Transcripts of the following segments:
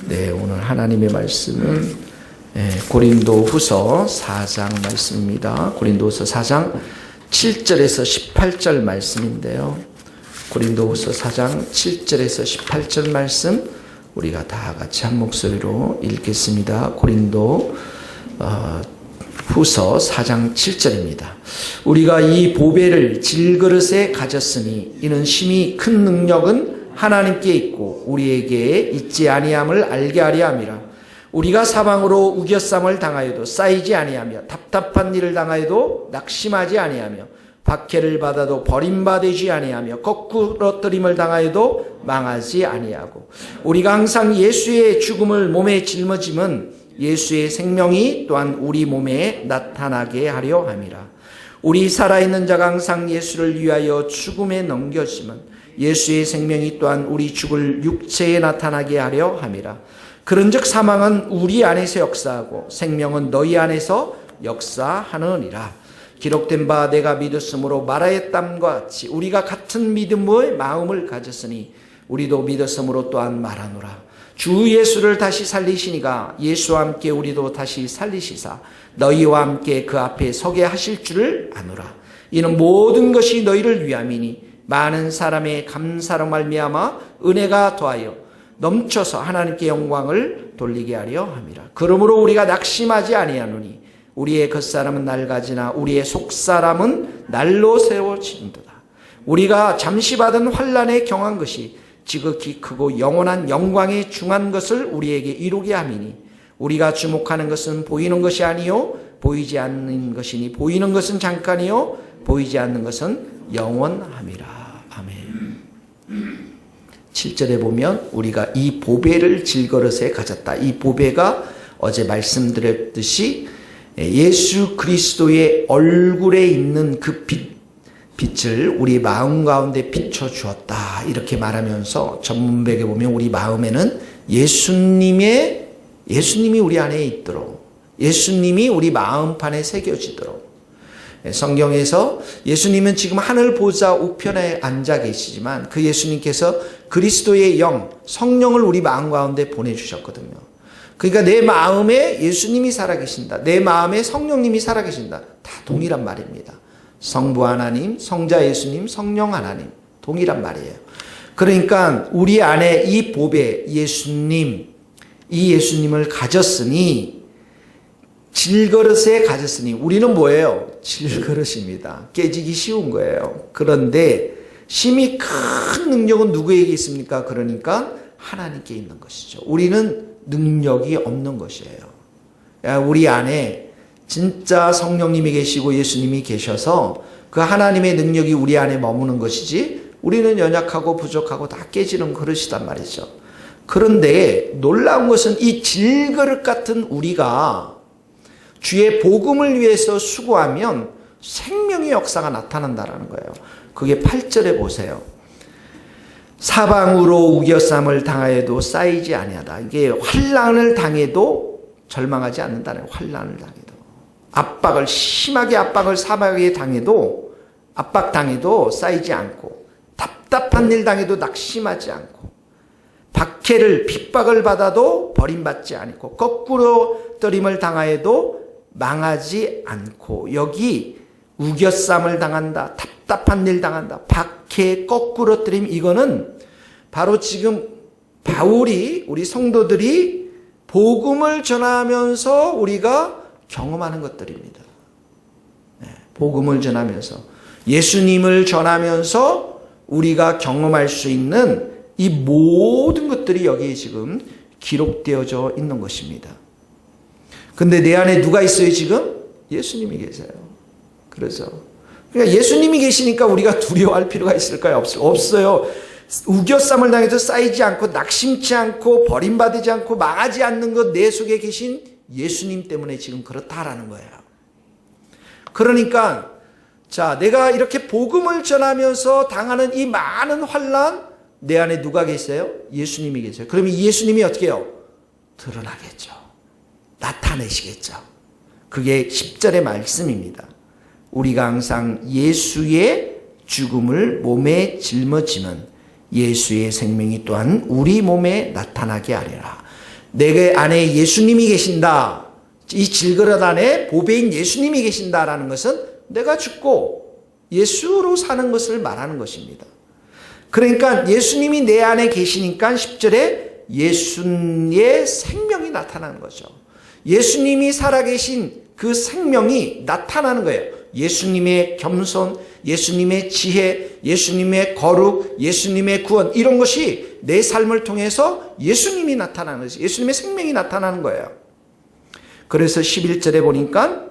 네, 오늘 하나님의 말씀은 고린도후서 4장 말씀입니다. 고린도후서 4장 7절에서 18절 말씀인데요. 고린도후서 4장 7절에서 18절 말씀 우리가 다 같이 한 목소리로 읽겠습니다. 고린도 후서 4장 7절입니다. 우리가 이 보배를 질그릇에 가졌으니 이는 심히 큰 능력은 하나님께 있고 우리에게 있지 아니함을 알게 하려 함이라. 우리가 사방으로 우겨쌈을 당하여도 쌓이지 아니하며 답답한 일을 당하여도 낙심하지 아니하며 박해를 받아도 버림받지 아니하며 거꾸러뜨림을 당하여도 망하지 아니하고 우리가 항상 예수의 죽음을 몸에 짊어짐은 예수의 생명이 또한 우리 몸에 나타나게 하려 함이라. 우리 살아있는 자가 항상 예수를 위하여 죽음에 넘겨짐은 예수의 생명이 또한 우리 죽을 육체에 나타나게 하려 함이라. 그런즉 사망은 우리 안에서 역사하고 생명은 너희 안에서 역사하느니라. 기록된 바 내가 믿었으므로 말하였담과 같이 우리가 같은 믿음의 마음을 가졌으니 우리도 믿었으므로 또한 말하노라. 주 예수를 다시 살리시니가 예수와 함께 우리도 다시 살리시사 너희와 함께 그 앞에 서게 하실 줄을 아노라. 이는 모든 것이 너희를 위함이니 많은 사람의 감사로 말미암아 은혜가 더하여 넘쳐서 하나님께 영광을 돌리게 하려 함이라. 그러므로 우리가 낙심하지 아니하노니 우리의 겉사람은 낡아지나 우리의 속사람은 날로 새로워진도다. 우리가 잠시 받은 환난에 경한 것이 지극히 크고 영원한 영광에 중한 것을 우리에게 이루게 함이니 우리가 주목하는 것은 보이는 것이 아니요 보이지 않는 것이니 보이는 것은 잠깐이요 보이지 않는 것은 영원함이라. 아멘. 7절에 보면 우리가 이 보배를 질그릇에 가졌다. 이 보배가 어제 말씀드렸듯이 예수 그리스도의 얼굴에 있는 그 빛을 우리 마음 가운데 비춰주었다. 이렇게 말하면서 전문백에 보면 우리 마음에는 예수님이 우리 안에 있도록 예수님이 우리 마음판에 새겨지도록 성경에서 예수님은 지금 하늘 보좌 우편에 앉아 계시지만 그 예수님께서 그리스도의 영, 성령을 우리 마음 가운데 보내주셨거든요. 그러니까 내 마음에 예수님이 살아계신다. 내 마음에 성령님이 살아계신다. 다 동일한 말입니다. 성부 하나님, 성자 예수님, 성령 하나님 동일한 말이에요. 그러니까 우리 안에 이 보배 예수님, 이 예수님을 가졌으니 질그릇에 가졌으니 우리는 뭐예요? 질그릇입니다. 깨지기 쉬운 거예요. 그런데 심히 큰 능력은 누구에게 있습니까? 그러니까 하나님께 있는 것이죠. 우리는 능력이 없는 것이에요. 우리 안에 진짜 성령님이 계시고 예수님이 계셔서 그 하나님의 능력이 우리 안에 머무는 것이지 우리는 연약하고 부족하고 다 깨지는 그릇이단 말이죠. 그런데 놀라운 것은 이 질그릇 같은 우리가 주의 복음을 위해서 수고하면 생명의 역사가 나타난다는 거예요. 그게 8절에 보세요. 사방으로 우겨쌈을 당하여도 쌓이지 아니하다. 이게 환난을 당해도 절망하지 않는다는 거예요. 환난을 당해도. 심하게 압박을 사방에 당해도 압박당해도 쌓이지 않고 답답한 일 당해도 낙심하지 않고 박해를 핍박을 받아도 버림받지 않고 거꾸로 뜨림을 당하여도 망하지 않고 여기 우겨쌈을 당한다. 답답한 일 당한다. 박해 거꾸로 뜨림 이거는 바로 지금 바울이 우리 성도들이 복음을 전하면서 우리가 경험하는 것들입니다. 복음을 전하면서 예수님을 전하면서 우리가 경험할 수 있는 이 모든 것들이 여기에 지금 기록되어져 있는 것입니다. 근데 내 안에 누가 있어요 지금? 예수님이 계세요. 그래서 그러니까 예수님이 계시니까 우리가 두려워할 필요가 있을까요? 없어요. 우겨쌈을 당해도 쌓이지 않고 낙심치 않고 버림받지 않고 망하지 않는 것 내 속에 계신 예수님 때문에 지금 그렇다라는 거예요. 그러니까 자 내가 이렇게 복음을 전하면서 당하는 이 많은 환난 내 안에 누가 계세요? 예수님이 계세요. 그러면 이 예수님이 어떻게 해요? 드러나겠죠. 나타내시겠죠. 그게 10절의 말씀입니다. 우리가 항상 예수의 죽음을 몸에 짊어지면 예수의 생명이 또한 우리 몸에 나타나게 하리라. 내 안에 예수님이 계신다. 이 질그릇 안에 보배인 예수님이 계신다라는 것은 내가 죽고 예수로 사는 것을 말하는 것입니다. 그러니까 예수님이 내 안에 계시니까 10절에 예수의 생명이 나타나는 거죠. 예수님이 살아계신 그 생명이 나타나는 거예요. 예수님의 겸손, 예수님의 지혜, 예수님의 거룩, 예수님의 구원, 이런 것이 내 삶을 통해서 예수님이 나타나는 것이, 예수님의 생명이 나타나는 거예요. 그래서 11절에 보니까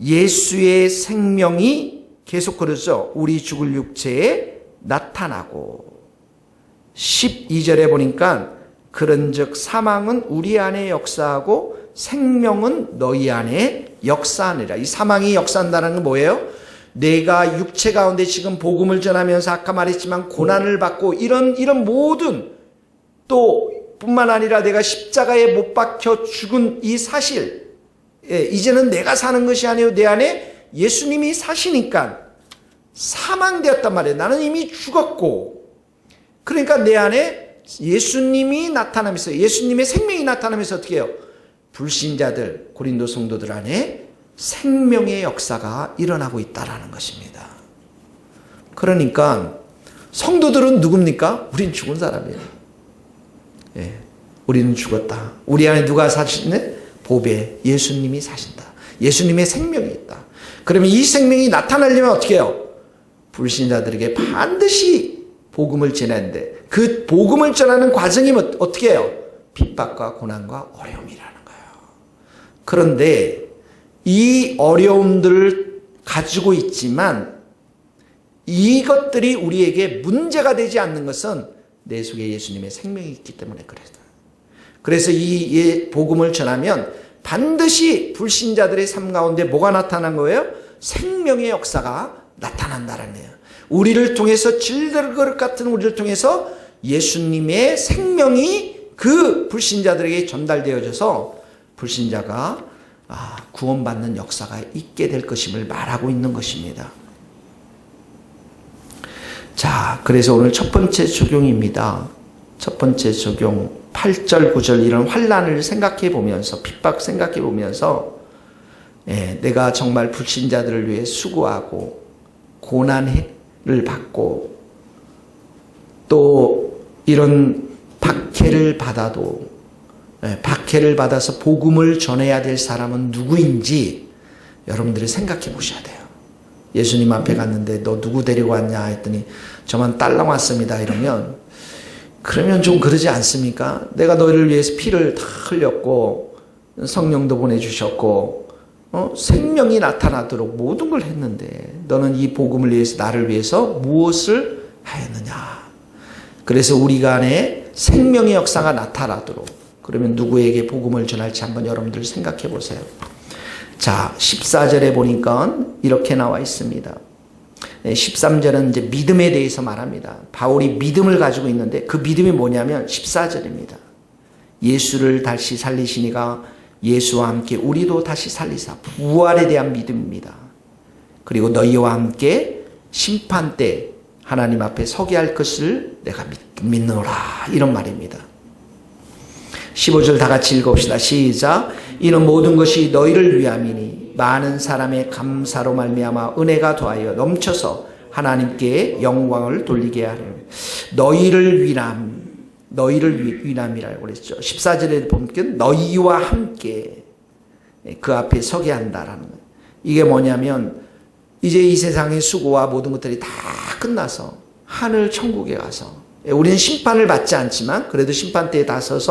예수의 생명이 계속 그러죠. 우리 죽을 육체에 나타나고, 12절에 보니까 그런즉 사망은 우리 안에 역사하고 생명은 너희 안에 역사하느라. 이 사망이 역사한다는 건 뭐예요? 내가 육체 가운데 지금 복음을 전하면서 아까 말했지만 고난을 받고 이런 모든, 또 뿐만 아니라 내가 십자가에 못 박혀 죽은 이 사실, 이제는 내가 사는 것이 아니요 내 안에 예수님이 사시니까 사망되었단 말이에요. 나는 이미 죽었고, 그러니까 내 안에 예수님이 나타나면서, 예수님의 생명이 나타나면서 어떻게 해요? 불신자들, 고린도 성도들 안에 생명의 역사가 일어나고 있다라는 것입니다. 그러니까 성도들은 누굽니까? 우린 죽은 사람이에요. 우리는 죽었다. 우리 안에 누가 사시네? 보배, 예수님이 사신다. 예수님의 생명이 있다. 그러면 이 생명이 나타나려면 어떻게 해요? 불신자들에게 반드시 복음을 전하는데, 그 복음을 전하는 과정이 어떻게 해요? 핍박과 고난과 어려움이라는 거예요. 그런데 이 어려움들을 가지고 있지만 이것들이 우리에게 문제가 되지 않는 것은 내 속에 예수님의 생명이 있기 때문에 그래요. 그래서 이 복음을 전하면 반드시 불신자들의 삶 가운데 뭐가 나타난 거예요? 생명의 역사가 나타난다는 거예요. 우리를 통해서, 질그릇 같은 우리를 통해서 예수님의 생명이 그 불신자들에게 전달되어져서 불신자가 구원받는 역사가 있게 될 것임을 말하고 있는 것입니다. 자, 그래서 오늘 첫 번째 적용입니다. 첫 번째 적용, 8절, 9절 이런 환난을 생각해 보면서, 핍박 생각해 보면서, 내가 정말 불신자들을 위해 수고하고 고난을 받고 또 이런 박해를 받아도, 박해를 받아서 복음을 전해야 될 사람은 누구인지 여러분들이 생각해 보셔야 돼요. 예수님 앞에 갔는데 너 누구 데리고 왔냐 했더니 저만 딸랑 왔습니다 이러면, 그러면 좀 그러지 않습니까? 내가 너희를 위해서 피를 다 흘렸고 성령도 보내주셨고 생명이 나타나도록 모든 걸 했는데 너는 이 복음을 위해서, 나를 위해서 무엇을 하였느냐. 그래서 우리가 안에 생명의 역사가 나타나도록, 그러면 누구에게 복음을 전할지 한번 여러분들 생각해 보세요. 자, 14절에 보니까 이렇게 나와 있습니다. 13절은 이제 믿음에 대해서 말합니다. 바울이 믿음을 가지고 있는데 그 믿음이 뭐냐면 14절입니다. 예수를 다시 살리시니가 예수와 함께 우리도 다시 살리사. 부활에 대한 믿음입니다. 그리고 너희와 함께 심판 때 하나님 앞에 서게 할 것을 내가 믿노라. 이런 말입니다. 15절 다 같이 읽읍시다. 시작. 이는 모든 것이 너희를 위함이니 많은 사람의 감사로 말미암아 은혜가 더하여 넘쳐서 하나님께 영광을 돌리게 하려. 너희를 위함이라고 그랬죠. 14절에 보면 너희와 함께 그 앞에 서게 한다라는 거예요. 이게 뭐냐면 이제 이 세상의 수고와 모든 것들이 다 끝나서 하늘 천국에 가서, 우리는 심판을 받지 않지만 그래도 심판대에 다 서게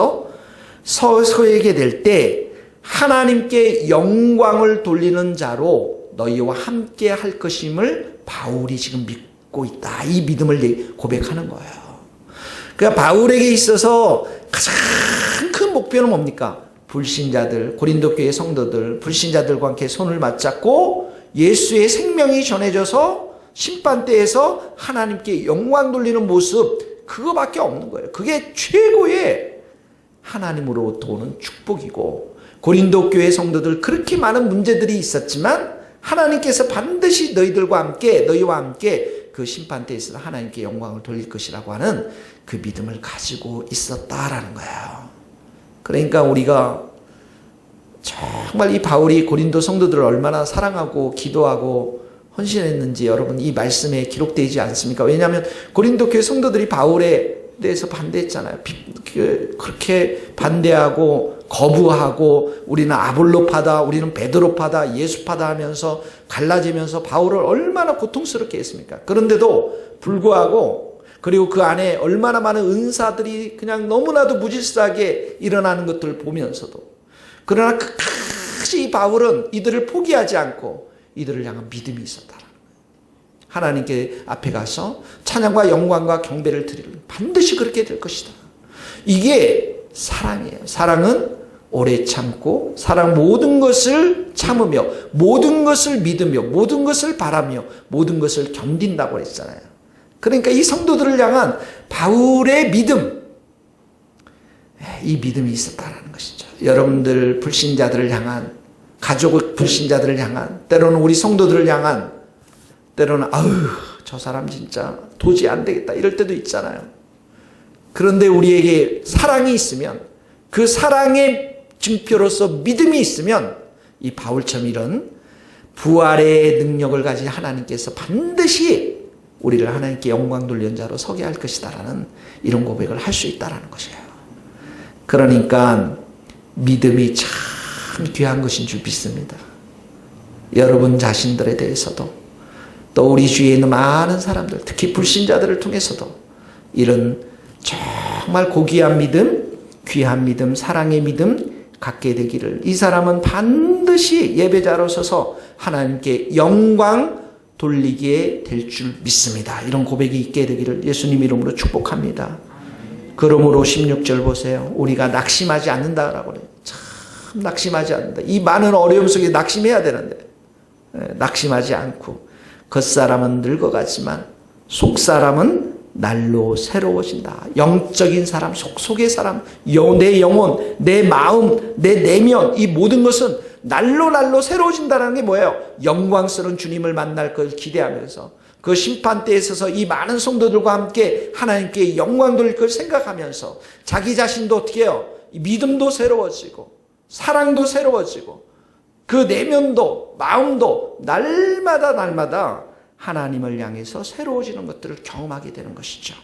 될 때 하나님께 영광을 돌리는 자로 너희와 함께 할 것임을 바울이 지금 믿고 있다. 이 믿음을 고백하는 거예요. 그러니까 바울에게 있어서 가장 큰 목표는 뭡니까? 불신자들, 고린도 교회 성도들, 불신자들과 함께 손을 맞잡고 예수의 생명이 전해져서 심판대에서 하나님께 영광 돌리는 모습, 그거밖에 없는 거예요. 그게 최고의 하나님으로부터 오는 축복이고, 고린도 교회 성도들 그렇게 많은 문제들이 있었지만 하나님께서 반드시 너희와 함께 그 심판대에서 하나님께 영광을 돌릴 것이라고 하는 그 믿음을 가지고 있었다라는 거예요. 그러니까 우리가 정말 이 바울이 고린도 성도들을 얼마나 사랑하고 기도하고 헌신했는지 여러분 이 말씀에 기록되지 않습니까? 왜냐하면 고린도 교회 성도들이 바울에 대해서 반대했잖아요. 그렇게 반대하고 거부하고 우리는 아볼로파다, 우리는 베드로파다, 예수파다 하면서 갈라지면서 바울을 얼마나 고통스럽게 했습니까? 그런데도 불구하고 그리고 그 안에 얼마나 많은 은사들이 그냥 너무나도 무질서하게 일어나는 것들을 보면서도 그러나 끝까지 바울은 이들을 포기하지 않고 이들을 향한 믿음이 있었다. 하나님께 앞에 가서 찬양과 영광과 경배를 드리는 반드시 그렇게 될 것이다. 이게 사랑이에요. 사랑은 오래 참고 사랑 모든 것을 참으며 모든 것을 믿으며 모든 것을 바라며 모든 것을 견딘다고 했잖아요. 그러니까 이 성도들을 향한 바울의 믿음, 이 믿음이 있었다는 것이죠. 여러분들 불신자들을 향한 가족 불신자들을 향한 때로는 우리 성도들을 향한 때로는 아유 저 사람 진짜 도저히 안 되겠다 이럴 때도 있잖아요. 그런데 우리에게 사랑이 있으면 그 사랑의 증표로서 믿음이 있으면 이 바울처럼 이런 부활의 능력을 가진 하나님께서 반드시 우리를 하나님께 영광 돌리는 자로 서게 할 것이다라는 이런 고백을 할 수 있다라는 것이에요. 그러니까 믿음이 참 귀한 것인 줄 믿습니다. 여러분 자신들에 대해서도 또 우리 주위에 있는 많은 사람들, 특히 불신자들을 통해서도 이런 정말 고귀한 믿음, 귀한 믿음, 사랑의 믿음 갖게 되기를, 이 사람은 반드시 예배자로 서서 하나님께 영광 돌리게 될 줄 믿습니다. 이런 고백이 있게 되기를 예수님 이름으로 축복합니다. 그러므로 16절 보세요. 우리가 낙심하지 않는다라고 그래요. 참 낙심하지 않는다. 이 많은 어려움 속에 낙심해야 되는데 낙심하지 않고 겉사람은 늙어가지만 속사람은 날로 새로워진다. 영적인 사람, 속의 사람, 내 영혼, 내 마음, 내 내면 이 모든 것은 날로 새로워진다는 게 뭐예요? 영광스러운 주님을 만날 걸 기대하면서 그 심판대에 서서 이 많은 성도들과 함께 하나님께 영광 돌릴 걸 생각하면서 자기 자신도 어떻게 해요? 믿음도 새로워지고 사랑도 새로워지고 그 내면도 마음도 날마다 하나님을 향해서 새로워지는 것들을 경험하게 되는 것이죠.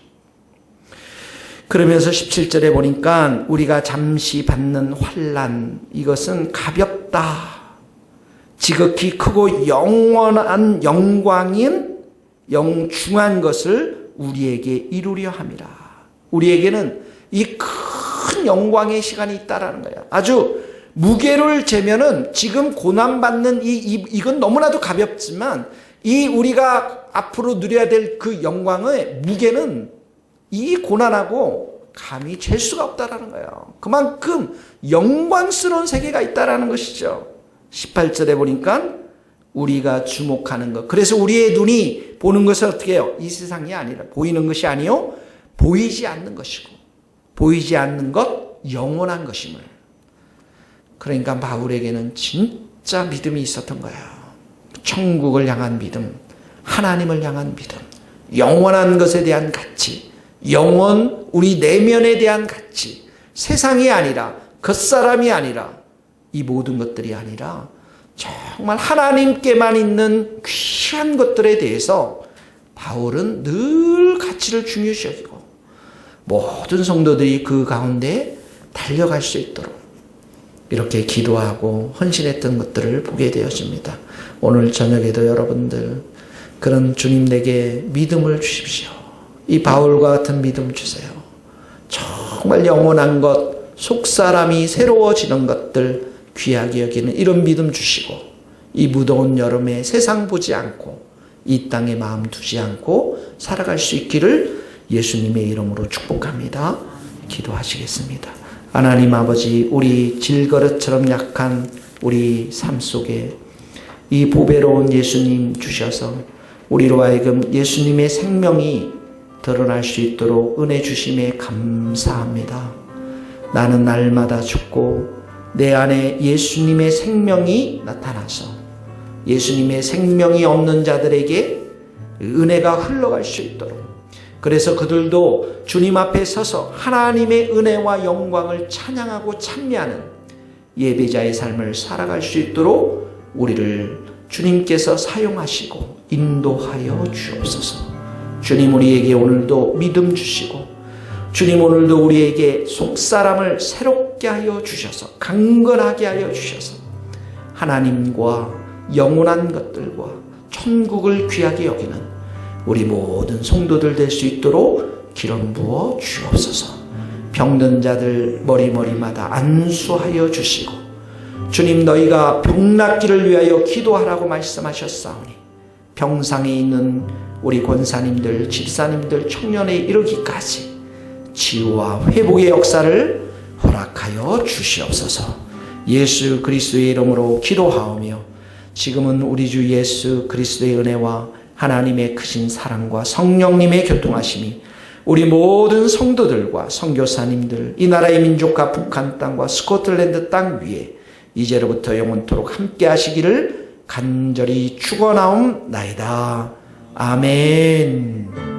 그러면서 17절에 보니까 우리가 잠시 받는 환난 이것은 가볍다. 지극히 크고 영원한 영광인 영중한 것을 우리에게 이루려 함이라. 우리에게는 이 큰 영광의 시간이 있다라는 거예요. 아주 무게를 재면은 지금 고난받는 이건 너무나도 가볍지만 이 우리가 앞으로 누려야 될 그 영광의 무게는 이 고난하고 감히 잴 수가 없다라는 거예요. 그만큼 영광스러운 세계가 있다라는 것이죠. 18절에 보니까 우리가 주목하는 것. 그래서 우리의 눈이 보는 것은 어떻게 해요? 이 세상이 아니라 보이는 것이 아니요 보이지 않는 것이고 보이지 않는 것 영원한 것임을. 그러니까 바울에게는 진짜 믿음이 있었던 거예요. 천국을 향한 믿음, 하나님을 향한 믿음, 영원한 것에 대한 가치, 영원 우리 내면에 대한 가치, 세상이 아니라 겉사람이 아니라 이 모든 것들이 아니라 정말 하나님께만 있는 귀한 것들에 대해서 바울은 늘 가치를 중요시 여기고 모든 성도들이 그 가운데 달려갈 수 있도록 이렇게 기도하고 헌신했던 것들을 보게 되어집니다. 오늘 저녁에도 여러분들 그런 주님 내게 믿음을 주십시오. 이 바울과 같은 믿음 주세요. 정말 영원한 것, 속사람이 새로워지는 것들 귀하게 여기는 이런 믿음 주시고 이 무더운 여름에 세상 보지 않고 이 땅에 마음 두지 않고 살아갈 수 있기를 예수님의 이름으로 축복합니다. 기도하시겠습니다. 하나님 아버지, 우리 질그릇처럼 약한 우리 삶 속에 이 보배로운 예수님 주셔서 우리로 하여금 예수님의 생명이 드러날 수 있도록 은혜 주심에 감사합니다. 나는 날마다 죽고 내 안에 예수님의 생명이 나타나서 예수님의 생명이 없는 자들에게 은혜가 흘러갈 수 있도록 그래서 그들도 주님 앞에 서서 하나님의 은혜와 영광을 찬양하고 찬미하는 예배자의 삶을 살아갈 수 있도록 우리를 주님께서 사용하시고 인도하여 주옵소서. 주님, 우리에게 오늘도 믿음 주시고, 주님, 오늘도 우리에게 속사람을 새롭게 하여 주셔서, 강건하게 하여 주셔서 하나님과 영원한 것들과 천국을 귀하게 여기는 우리 모든 성도들 될 수 있도록 기름 부어 주옵소서. 병든 자들 머리마다 안수하여 주시고, 주님, 너희가 병 낫기를 위하여 기도하라고 말씀하셨사오니 병상에 있는 우리 권사님들, 집사님들, 청년에 이르기까지 치유와 회복의 역사를 허락하여 주시옵소서. 예수 그리스도의 이름으로 기도하오며, 지금은 우리 주 예수 그리스도의 은혜와 하나님의 크신 사랑과 성령님의 교통하심이 우리 모든 성도들과 선교사님들, 이 나라의 민족과 북한 땅과 스코틀랜드 땅 위에 이제로부터 영원토록 함께 하시기를 간절히 축원하옵나이다. 아멘.